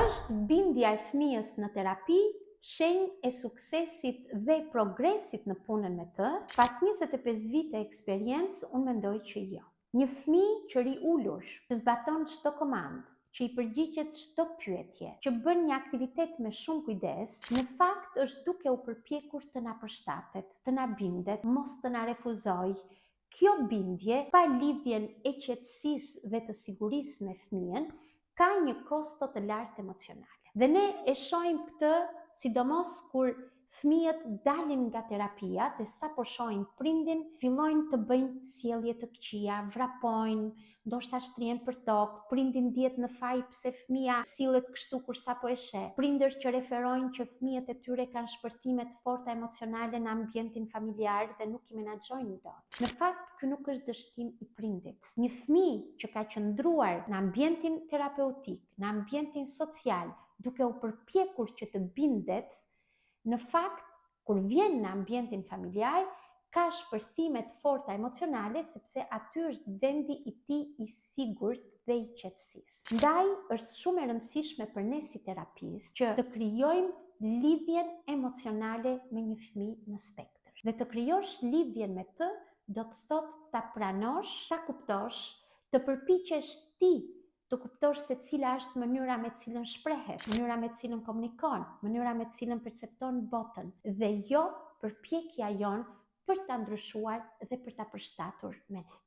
Është bindja e fëmijës në terapi shenjë e suksesit dhe progresit në punën me të? Pas 25 vite eksperiencë, unë mendoj që jo. Një fëmijë që ri ullur, që zbaton çdo komandë, që i përgjigjet çdo pyetje, që bën një aktivitet me shumë kujdes, në fakt është duke u përpjekur të na përshtatet, të na bindet, mos të na refuzoj. Kjo bindje, pa lidhjen e qetësisë dhe të sigurisë me fëmijën, ka një kosto të lartë emocionale. Dhe ne e shohim këtë sidomos kur fëmijët dalin nga terapia dhe sa po shohin prindin, fillojnë të bëjnë sjellje të këqija, vrapojnë, ndoshta shtrihen për tokë, prindi ndihet në faj pse fëmia sillet kështu kur sapo e sheh. Prindër që referojnë që fëmijët e tyre kanë shpërthime të forta emocionale në ambientin familjar dhe nuk i menaxhojnë dot. Në fakt, ky nuk është dështim i prindit. Një fëmijë që ka qëndruar në ambientin terapeutik, në ambientin social, duke u përpjekur që të bindet, në fakt, kur vjen në ambientin familjar, ka shpërthime të forta emocionale sepse aty është vendi i tij i sigurt dhe i qetësisë. Ndaj, është shumë e rëndësishme për ne si terapistë që të krijojmë lidhjen emocionale me një fëmijë në spektër. Dhe të krijosh lidhjen me të, do të thotë ta pranosh, ta kuptosh, të përpiqesh ti të kuptosh se cila është mënyra me cilën shprehet, mënyra me cilën komunikon, mënyra me cilën percepton botën, dhe jo përpjekja jon për ta ndryshuar dhe për ta përshtatur me ne.